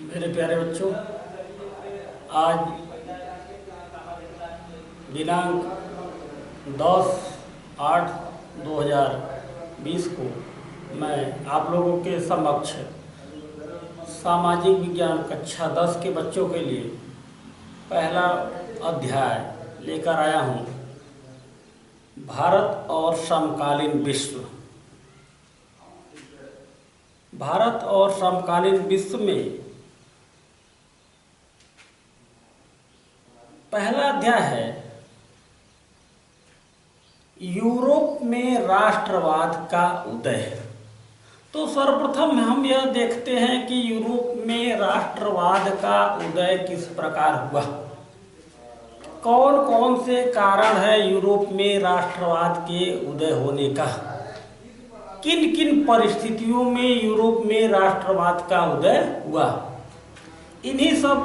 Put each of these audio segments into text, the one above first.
मेरे प्यारे बच्चों, आज दिनांक 10/8/2020 को मैं आप लोगों के समक्ष सामाजिक विज्ञान कक्षा 10 के बच्चों के लिए पहला अध्याय लेकर आया हूँ। भारत और समकालीन विश्व। भारत और समकालीन विश्व में पहला अध्याय है यूरोप में राष्ट्रवाद का उदय। तो सर्वप्रथम हम यह देखते हैं कि यूरोप में राष्ट्रवाद का उदय किस प्रकार हुआ, कौन कौन से कारण है यूरोप में राष्ट्रवाद के उदय होने का, किन किन परिस्थितियों में यूरोप में राष्ट्रवाद का उदय हुआ। इन्हीं सब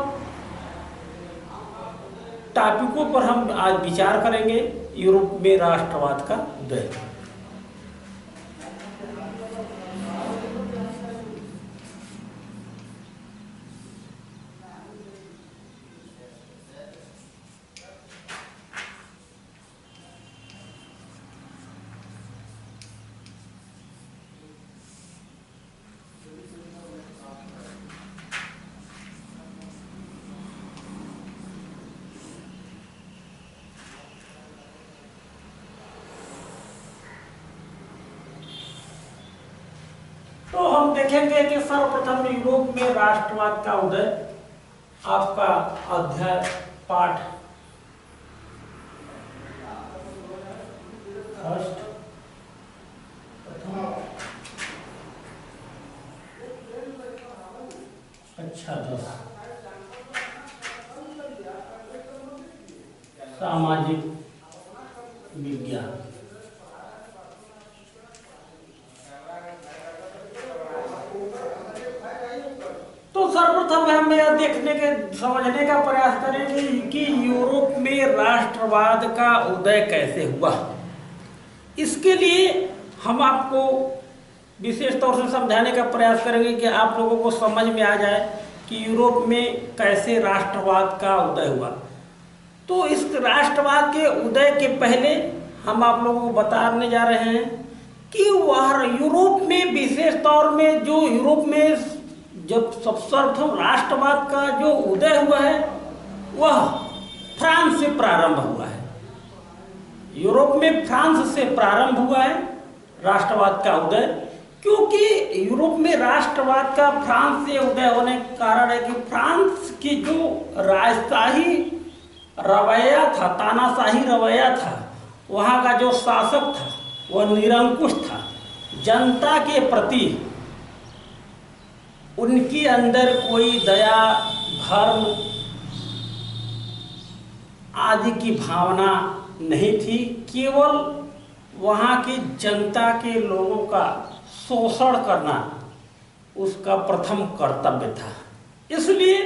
टॉपिकों पर हम आज विचार करेंगे। यूरोप में राष्ट्रवाद का उदय। तो हम देखेंगे कि सर्वप्रथम यूरोप में राष्ट्रवाद का उदय। आपका अध्याय पाठ फर्स्ट अच्छा 10 सामाजिक विज्ञान। तो सर्वप्रथम हम यह देखने के समझने का प्रयास करेंगे कि यूरोप में राष्ट्रवाद का उदय कैसे हुआ। इसके लिए हम आपको विशेष तौर से समझाने का प्रयास करेंगे कि आप लोगों को समझ में आ जाए कि यूरोप में कैसे राष्ट्रवाद का उदय हुआ। तो इस राष्ट्रवाद के उदय के पहले हम आप लोगों को बताने जा रहे हैं कि वह यूरोप में विशेष तौर में जो यूरोप में जब सर्वप्रथम राष्ट्रवाद का जो उदय हुआ है वह फ्रांस से प्रारंभ हुआ है। यूरोप में फ्रांस से प्रारंभ हुआ है राष्ट्रवाद का उदय, क्योंकि यूरोप में राष्ट्रवाद का फ्रांस से उदय होने का कारण है कि फ्रांस की जो राजशाही रवैया था, तानाशाही रवैया था, वहाँ का जो शासक था वह निरंकुश था। जनता के प्रति उनकी अंदर कोई दया, धर्म आदि की भावना नहीं थी। केवल वहाँ की जनता के लोगों का शोषण करना उसका प्रथम कर्तव्य था। इसलिए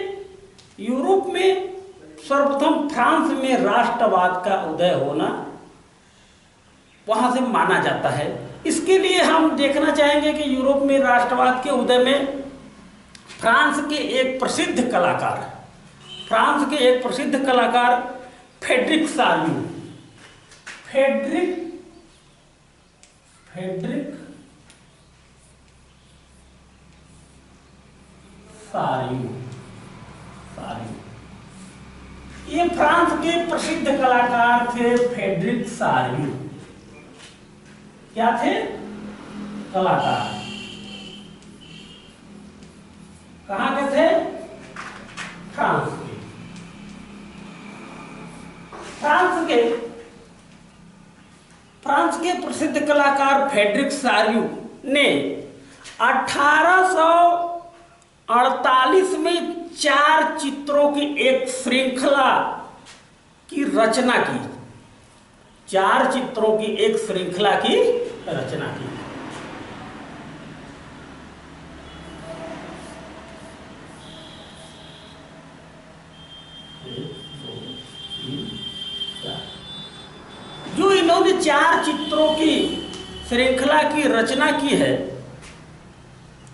यूरोप में सर्वप्रथम फ्रांस में राष्ट्रवाद का उदय होना वहाँ से माना जाता है। इसके लिए हम देखना चाहेंगे कि यूरोप में राष्ट्रवाद के उदय में फ्रांस के एक प्रसिद्ध कलाकार फ्रेडरिक सार्यू ये फ्रांस के प्रसिद्ध कलाकार थे। फ्रेडरिक सार्यू क्या थे? कलाकार। कहाँ के थे? फ्रांस के प्रसिद्ध कलाकार फ्रेडरिक सार्यू ने 1848 में 4 चित्रों की एक श्रृंखला की रचना की। 4 चित्रों की एक श्रृंखला की रचना की। जो इन्होंने 4 चित्रों की श्रृंखला की रचना की है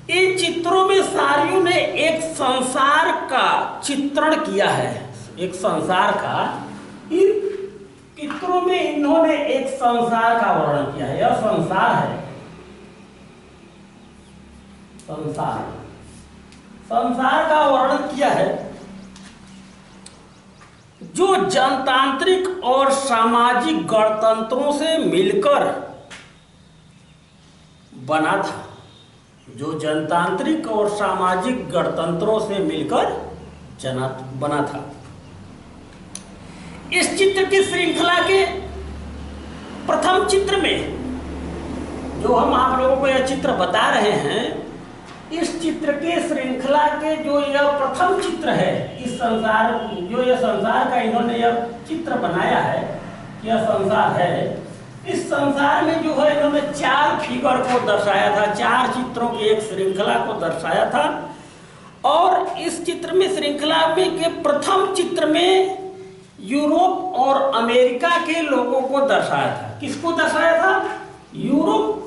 इन चित्रों में सारियों ने एक संसार का चित्रण किया है, एक संसार का। इन चित्रों में इन्होंने एक संसार का वर्णन किया है। यह संसार है, संसार, संसार का वर्णन किया है जो जनतांत्रिक और सामाजिक गणतंत्रों से मिलकर बना था, जो जनतांत्रिक और सामाजिक गणतंत्रों से मिलकर बना था। इस चित्र की श्रृंखला के प्रथम चित्र में जो हम आप लोगों को यह चित्र बता रहे हैं, इस चित्र के श्रृंखला के जो यह प्रथम चित्र है, इस संसार, जो यह संसार का इन्होंने यह चित्र बनाया है, यह संसार है। इस संसार में जो है इन्होंने 4 फिगर को दर्शाया था, 4 चित्रों की एक श्रृंखला को दर्शाया था। और इस चित्र में, श्रृंखला में के प्रथम चित्र में यूरोप और अमेरिका के लोगों को दर्शाया था। किसको दर्शाया था? Europe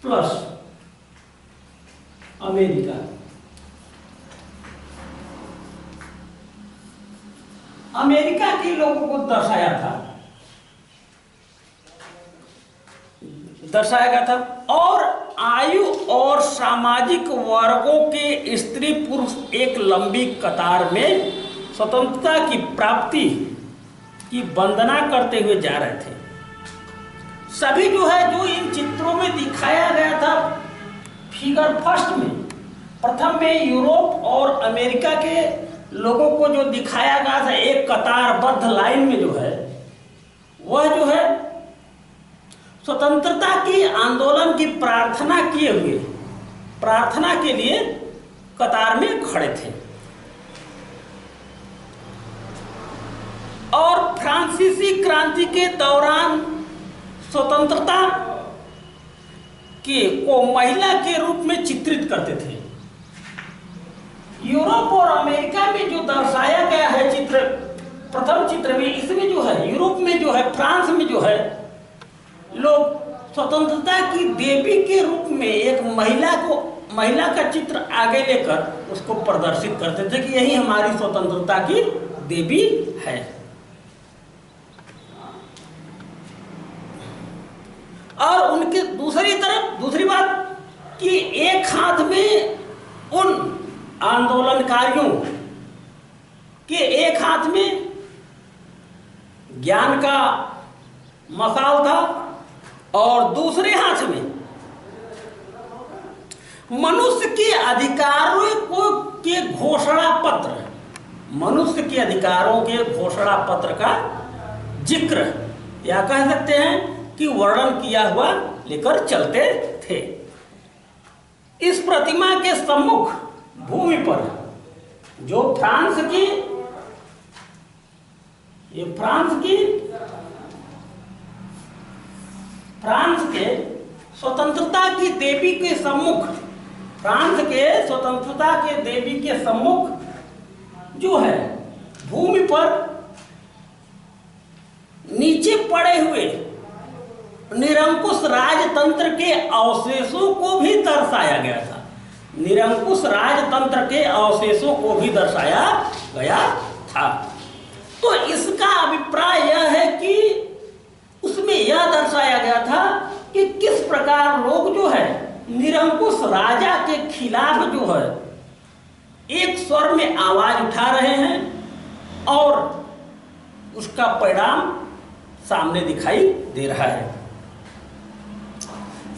plus America. अमेरिका के लोगों को दर्शाया गया था। और आयु और सामाजिक वर्गों के स्त्री पुरुष एक लंबी कतार में स्वतंत्रता की प्राप्ति की वंदना करते हुए जा रहे थे। सभी जो है, जो इन चित्रों में दिखाया गया था, फिगर फर्स्ट में, प्रथम में यूरोप और अमेरिका के लोगों को जो दिखाया गया था एक कतारबद्ध लाइन में, जो है वह जो है स्वतंत्रता की आंदोलन की प्रार्थना किए हुए, प्रार्थना के लिए कतार में खड़े थे। और फ्रांसीसी क्रांति के दौरान स्वतंत्रता को महिला के रूप में चित्रित करते थे। यूरोप और अमेरिका में जो दर्शाया गया है चित्र, प्रथम चित्र में, इसमें जो है यूरोप में जो है, फ्रांस में जो है, लोग स्वतंत्रता की देवी के रूप में एक महिला का चित्र आगे लेकर उसको प्रदर्शित करते थे कि यही हमारी स्वतंत्रता की देवी है। और उनके दूसरी तरफ, दूसरी बात कि एक हाथ में उन आंदोलनकारियों के एक हाथ में ज्ञान का मशाल था और दूसरे हाथ में मनुष्य के अधिकारों के घोषणा पत्र, मनुष्य के अधिकारों के घोषणा पत्र का जिक्र, या कह सकते हैं कि वर्णन किया हुआ लेकर चलते थे। इस प्रतिमा के सम्मुख भूमि पर जो फ्रांस के स्वतंत्रता की देवी के सम्मुख, फ्रांस के स्वतंत्रता के देवी के सम्मुख जो है भूमि पर नीचे पड़े हुए निरंकुश राजतंत्र के अवशेषों को भी दर्शाया गया था। निरंकुश राजतंत्र के अवशेषों को भी दर्शाया गया था। तो इसका अभिप्राय यह है कि उसमें यह दर्शाया गया था कि किस प्रकार लोग जो है निरंकुश राजा के खिलाफ जो है एक स्वर में आवाज उठा रहे हैं और उसका परिणाम सामने दिखाई दे रहा है।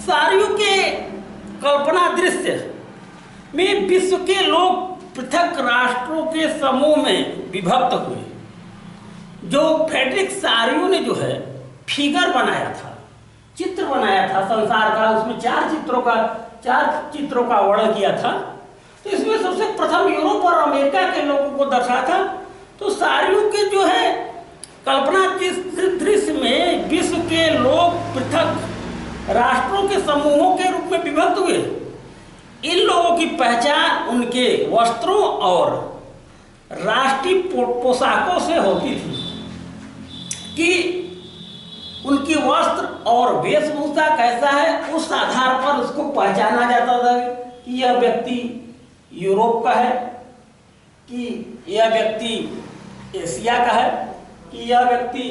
सारियों के कल्पना दृश्य में विश्व के लोग पृथक राष्ट्रों के समूह में विभक्त हुए। जो फ्रेडरिक सारियो ने जो है फिगर बनाया था, चित्र बनाया था संसार का, उसमें 4 चित्रों का वर्णन किया था। तो इसमें सबसे प्रथम यूरोप और अमेरिका के लोगों को दर्शाया था। तो सारियो के जो है कल्पना दृश्य में विश्व के लोग पृथक राष्ट्रों के समूहों के रूप में विभक्त हुए। इन लोगों की पहचान उनके वस्त्रों और राष्ट्रीय पोशाकों से होती थी कि उनकी वस्त्र और वेशभूषा कैसा है उस आधार पर उसको पहचाना जाता था कि यह व्यक्ति यूरोप का है, कि यह व्यक्ति एशिया का है, कि यह व्यक्ति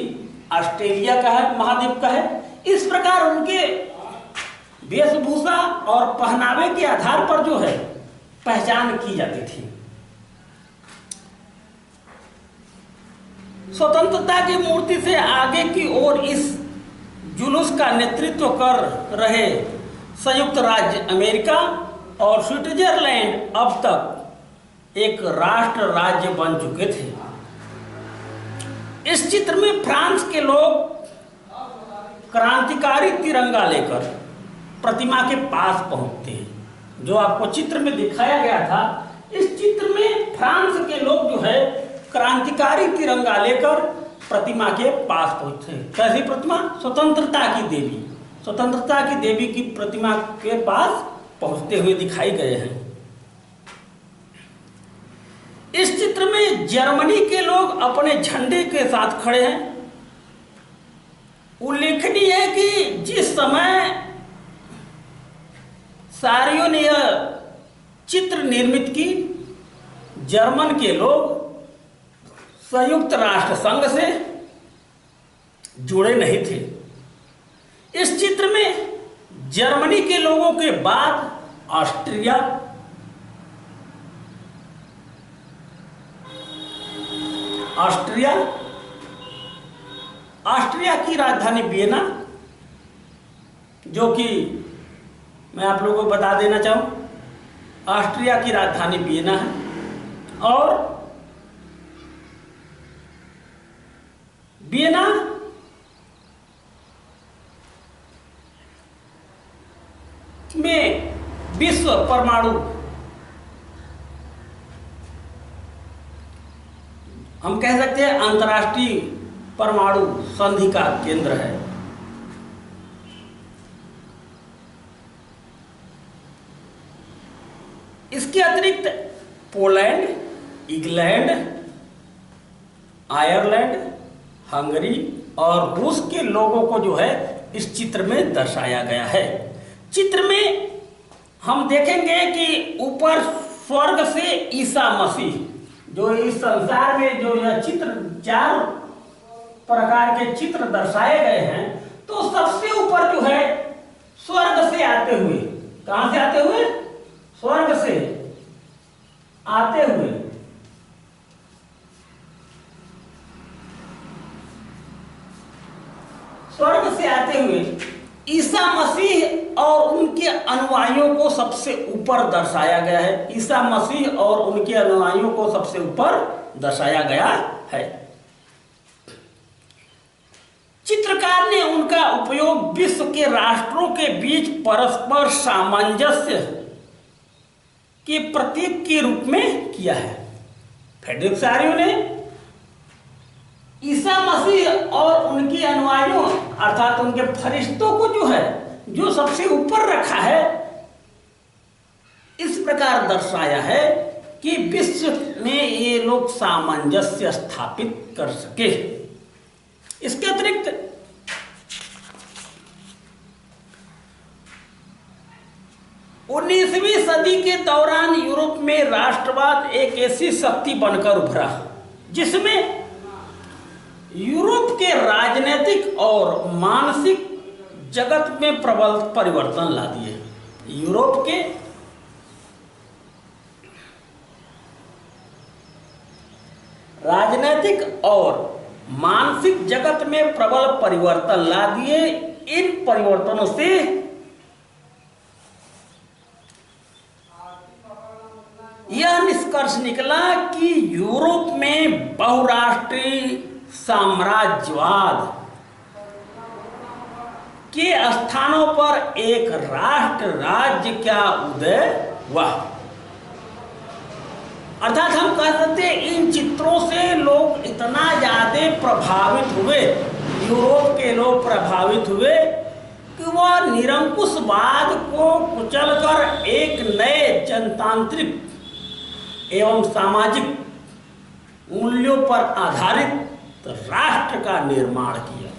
ऑस्ट्रेलिया का है, महाद्वीप का है। इस प्रकार उनके वेशभूषा और पहनावे के आधार पर जो है पहचान की जाती थी। स्वतंत्रता की मूर्ति से आगे की ओर इस जुलूस का नेतृत्व कर रहे संयुक्त राज्य अमेरिका और स्विट्जरलैंड अब तक एक राष्ट्र राज्य बन चुके थे। इस चित्र में फ्रांस के लोग क्रांतिकारी तिरंगा लेकर प्रतिमा के पास पहुंचते हैं। जो आपको चित्र में दिखाया गया था, इस चित्र में फ्रांस के लोग जो है क्रांतिकारी तिरंगा लेकर प्रतिमा के पास पहुंचते हैं। कैसी प्रतिमा? स्वतंत्रता की देवी, स्वतंत्रता की देवी की प्रतिमा के पास पहुंचते हुए दिखाई गए हैं। इस चित्र में जर्मनी के लोग अपने झंडे के साथ खड़े हैं। उल्लेखनीय है कि जिस समय सारियों ने यह चित्र निर्मित की, जर्मन के लोग संयुक्त राष्ट्र संघ से जुड़े नहीं थे। इस चित्र में जर्मनी के लोगों के बाद ऑस्ट्रिया, ऑस्ट्रिया की राजधानी वियना, जो कि मैं आप लोगों को बता देना चाहूं, ऑस्ट्रिया की राजधानी वियना है। और वियना में विश्व परमाणु, हम कह सकते हैं अंतर्राष्ट्रीय परमाणु संधि का केंद्र है। इसके अतिरिक्त पोलैंड, इंग्लैंड, आयरलैंड, हंगरी और रूस के लोगों को जो है इस चित्र में दर्शाया गया है। चित्र में हम देखेंगे कि ऊपर स्वर्ग से ईसा मसीह, जो इस संसार में जो यह चित्र, चार प्रकार के चित्र दर्शाए गए हैं, तो सबसे ऊपर जो है स्वर्ग से आते हुए, कहां से आते हुए? स्वर्ग से आते हुए स्वर्ग से आते हुए ईसा मसीह और उनके अनुयायियों को सबसे ऊपर दर्शाया गया है। ईसा मसीह और उनके अनुयायियों को सबसे ऊपर दर्शाया गया है। चित्रकार ने उनका उपयोग विश्व के राष्ट्रों के बीच परस्पर सामंजस्य के प्रतीक के रूप में किया है। फ्रेडरिक सारियो ने ईसा मसीह और उनके अनुयायियों अर्थात उनके फरिश्तों को जो है, जो सबसे ऊपर रखा है, इस प्रकार दर्शाया है कि विश्व में ये लोग सामंजस्य स्थापित कर सके। इसके अतिरिक्त 19वीं सदी के दौरान यूरोप में राष्ट्रवाद एक ऐसी शक्ति बनकर उभरा जिसमें यूरोप के राजनीतिक और मानसिक जगत में प्रबल परिवर्तन ला दिए। यूरोप के राजनीतिक और मानसिक जगत में प्रबल परिवर्तन ला दिए। इन परिवर्तनों से यह निष्कर्ष निकला कि यूरोप में बहुराष्ट्रीय साम्राज्यवाद के स्थानों पर एक राष्ट्र राज्य का उदय हुआ। अर्थात हम कह सकते हैं इन चित्रों से लोग इतना ज्यादा प्रभावित हुए, यूरोप के लोग प्रभावित हुए कि वह निरंकुशवाद को कुचलकर एक नए जनतांत्रिक एवं सामाजिक मूल्यों पर आधारित राष्ट्र का निर्माण किया।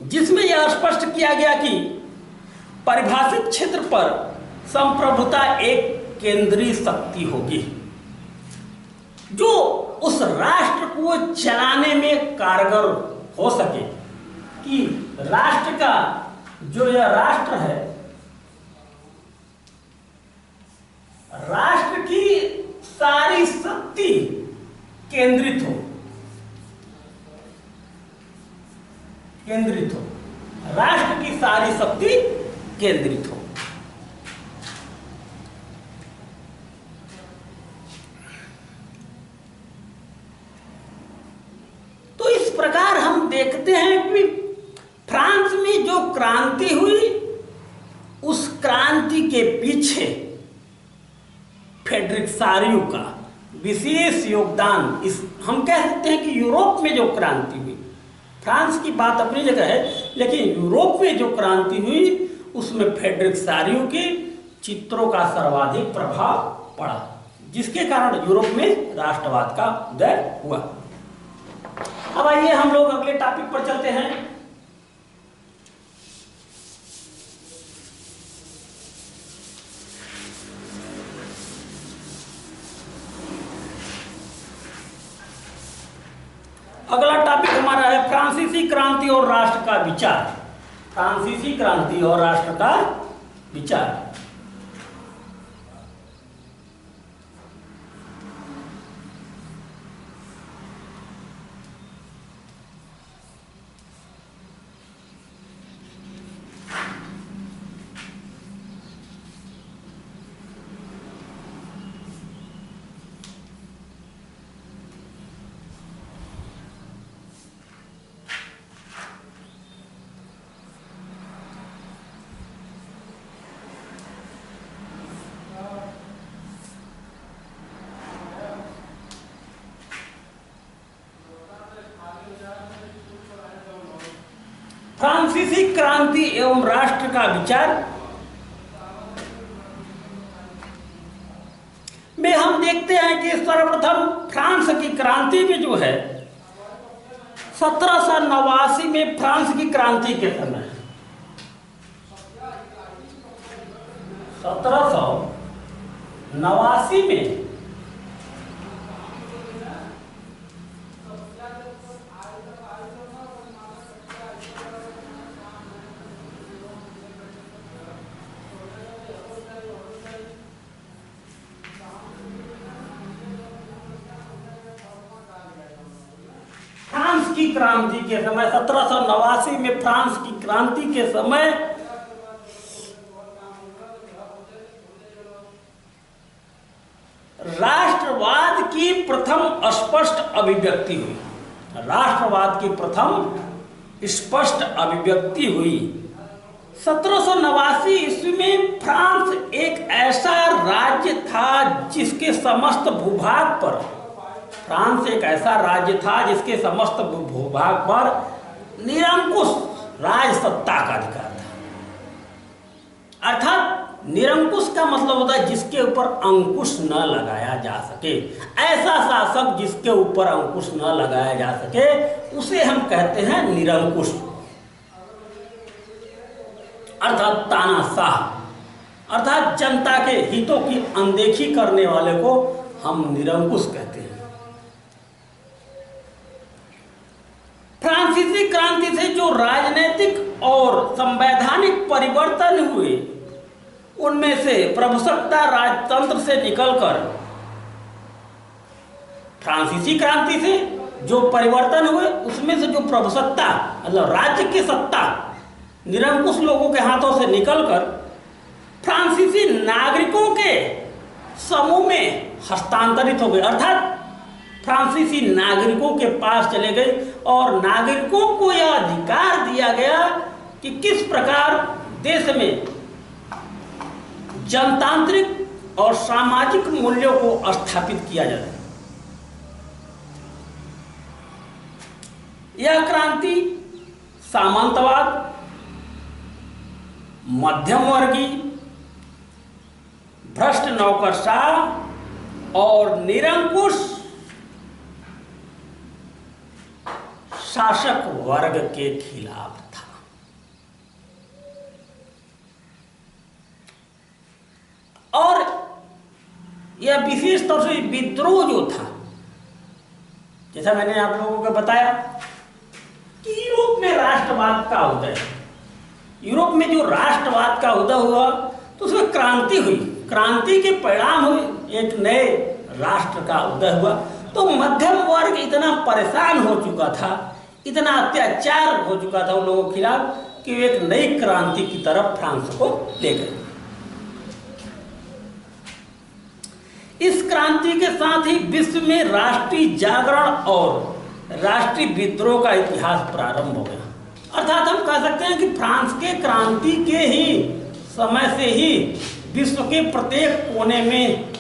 जिसमें यह स्पष्ट किया गया कि परिभाषित क्षेत्र पर संप्रभुता एक केंद्रीय शक्ति होगी जो उस राष्ट्र को चलाने में कारगर हो सके, कि राष्ट्र का जो यह राष्ट्र है, राष्ट्र की सारी शक्ति केंद्रित हो, राष्ट्र की सारी शक्ति केंद्रित हो। तो इस प्रकार हम देखते हैं कि फ्रांस में जो क्रांति हुई, उस क्रांति के पीछे फ्रेडरिक सारियू का विशेष योगदान, इस हम कह सकते हैं कि यूरोप में जो क्रांति हुई, फ्रांस की बात अपनी जगह है, लेकिन यूरोप में जो क्रांति हुई उसमें फ्रेडरिक सारियू के चित्रों का सर्वाधिक प्रभाव पड़ा, जिसके कारण यूरोप में राष्ट्रवाद का उदय हुआ। अब आइए हम लोग अगले टॉपिक पर चलते हैं। अगला टॉपिक हमारा है फ्रांसीसी क्रांति और राष्ट्र का विचार। फ्रांसीसी क्रांति और राष्ट्र का विचार। फ्रांसीसी क्रांति एवं राष्ट्र का विचार में हम देखते हैं कि सर्वप्रथम फ्रांस की क्रांति में जो है 1789 में फ्रांस की क्रांति के समय 1789 में की क्रांति के समय 1789 में फ्रांस की क्रांति के समय राष्ट्रवाद की प्रथम स्पष्ट अभिव्यक्ति हुई। राष्ट्रवाद की प्रथम स्पष्ट अभिव्यक्ति हुई। 1789 ईस्वी में फ्रांस एक ऐसा राज्य था जिसके समस्त भूभाग पर फ्रांस एक ऐसा राज्य था जिसके समस्त भूभाग पर निरंकुश राज सत्ता का अधिकार था। अर्थात निरंकुश का मतलब होता है जिसके ऊपर अंकुश न लगाया जा सके। ऐसा शासक जिसके ऊपर अंकुश न लगाया जा सके उसे हम कहते हैं निरंकुश, अर्थात तानाशाह, अर्थात जनता के हितों की अनदेखी करने वाले को हम निरंकुश कहते हैं। फ्रांसीसी क्रांति से जो राजनीतिक और संवैधानिक परिवर्तन हुए उनमें से प्रभुसत्ता राजतंत्र से निकलकर, फ्रांसीसी क्रांति से जो परिवर्तन हुए उसमें से जो प्रभुसत्ता मतलब राज्य की सत्ता निरंकुश लोगों के हाथों से निकलकर फ्रांसीसी नागरिकों के समूह में हस्तांतरित हो गए, अर्थात फ्रांसीसी नागरिकों के पास चले गए और नागरिकों को यह अधिकार दिया गया कि किस प्रकार देश में जनतांत्रिक और सामाजिक मूल्यों को स्थापित किया जाए। यह क्रांति सामंतवाद, मध्यम वर्गीय, भ्रष्ट नौकरशाह और निरंकुश शासक वर्ग के खिलाफ था। या विशेष तौर से विद्रोह जो था, जैसा मैंने आप लोगों को बताया कि यूरोप में राष्ट्रवाद का उदय, यूरोप में जो राष्ट्रवाद का उदय हुआ तो उसमें क्रांति हुई, क्रांति के परिणाम हुए, एक नए राष्ट्र का उदय हुआ। तो मध्यम वर्ग इतना परेशान हो चुका था, इतना अत्याचार हो चुका था उन लोगों के खिलाफ कि वे एक नई क्रांति की तरफ फ्रांस को ले गए। इस क्रांति के साथ ही विश्व में राष्ट्रीय जागरण और राष्ट्रीय विद्रोह का इतिहास प्रारंभ हो गया। अर्थात हम कह सकते हैं कि फ्रांस के क्रांति के ही समय से ही विश्व के प्रत्येक कोने में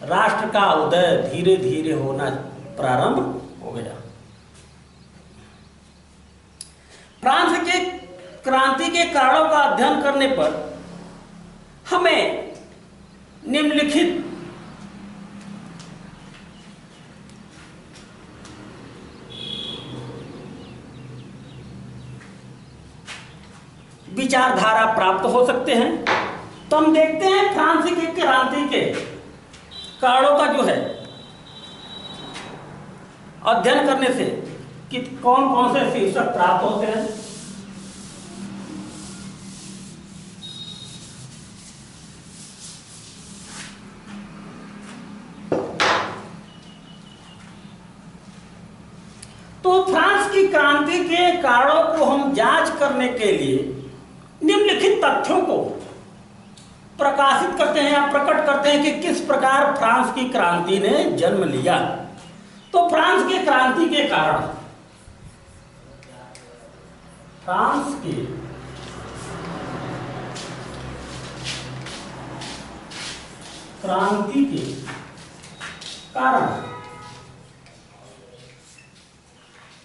राष्ट्र का उदय धीरे धीरे होना प्रारंभ हो गया। फ्रांस के क्रांति के कारणों का अध्ययन करने पर हमें निम्नलिखित विचारधारा प्राप्त हो सकते हैं। तो हम देखते हैं फ्रांस की क्रांति के कारणों का जो है अध्ययन करने से कि कौन कौन से शीर्षक प्राप्त होते हैं। तो फ्रांस की क्रांति के कारणों को हम जांच करने के लिए निम्नलिखित तथ्यों को प्रकाशित करते हैं या प्रकट करते हैं कि किस प्रकार फ्रांस की क्रांति ने जन्म लिया। तो फ्रांस की क्रांति के कारण, फ्रांस की क्रांति के कारण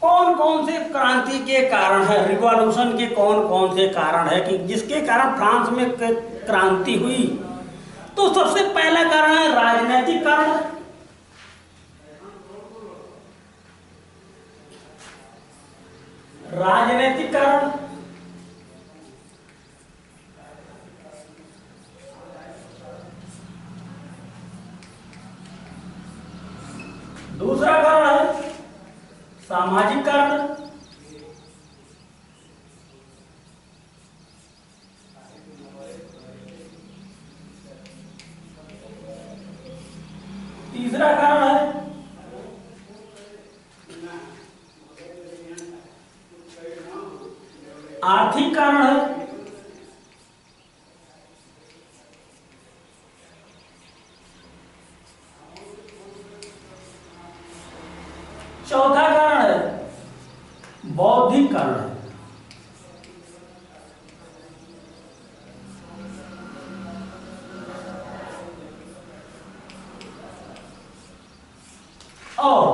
कौन कौन से क्रांति के कारण है, रिवॉल्यूशन के कौन कौन से कारण है कि जिसके कारण फ्रांस में क्रांति हुई। तो सबसे पहला कारण है राजनीतिक कारण। राजनीतिक कारण, दूसरा कारण है सामाजिक कारण, तीसरा कारण है आर्थिक कारण है, चौथा कारण है बौद्धिक कारण है, और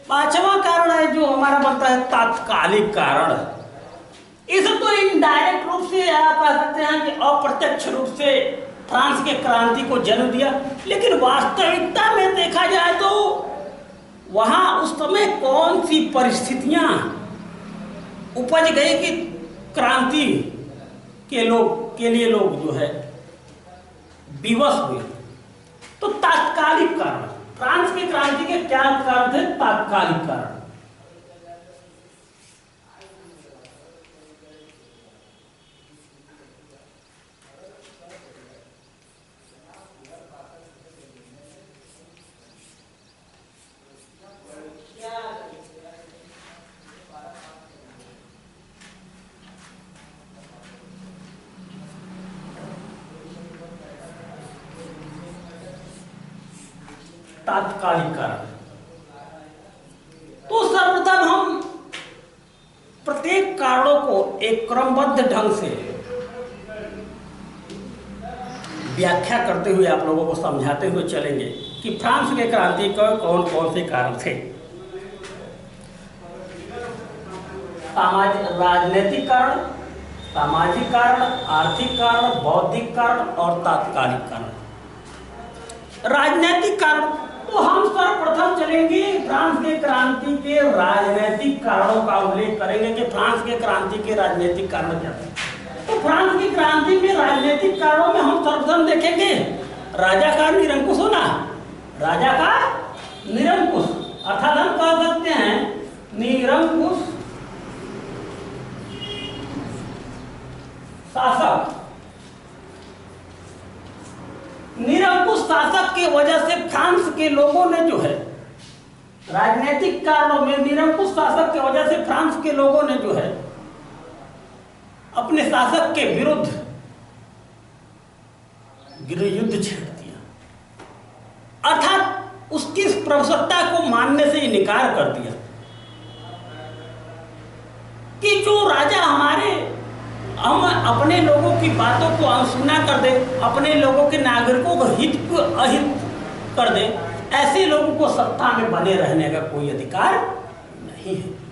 पांचवा कारण है जो हमारा बनता है तात्कालिक कारण। इसे तो इनडायरेक्ट रूप से आप कह सकते हैं कि अप्रत्यक्ष रूप से फ्रांस के क्रांति को जन्म दिया, लेकिन वास्तविकता में देखा जाए तो वहां उस समय कौन सी परिस्थितियां उपज गई कि क्रांति के लिए लोग जो है विवश हुए। तो तात्कालिक कारण, फ्रांस की क्रांति के क्या कारण थे? तात्कालिक कारण। तात्कालिक कारण। तो सर्वप्रथम हम प्रत्येक कारणों को एक क्रमबद्ध ढंग से व्याख्या करते हुए आप लोगों को समझाते हुए चलेंगे कि फ्रांस के क्रांति के कौन कौन से कारण थे। राजनीतिक कारण, सामाजिक कारण, आर्थिक कारण, बौद्धिक कारण और तात्कालिक कारण। राजनीतिक कारण, तो हम सर्वप्रथम चलेंगे फ्रांस के क्रांति के राजनीतिक कारणों का उल्लेख करेंगे कि फ्रांस के क्रांति के राजनीतिक कारण क्या थे। तो फ्रांस की क्रांति के राजनीतिक कारणों में हम सर्वप्रथम देखेंगे राजा का निरंकुश होना, राजा का निरंकुश, अर्थात हम कह सकते हैं निरंकुश शासक। निरंकुश शासक की वजह से फ्रांस के लोगों ने जो है, राजनीतिक कारणों में निरंकुश शासक की वजह से फ्रांस के लोगों ने जो है अपने शासक के विरुद्ध युद्ध छेड़ दिया, अर्थात उसकी प्रभुसत्ता को मानने से इनकार कर दिया कि जो राजा हम अपने लोगों की बातों को अनसुना कर दे, अपने लोगों के नागरिकों को हित को अहित कर दे, ऐसे लोगों को सत्ता में बने रहने का कोई अधिकार नहीं है।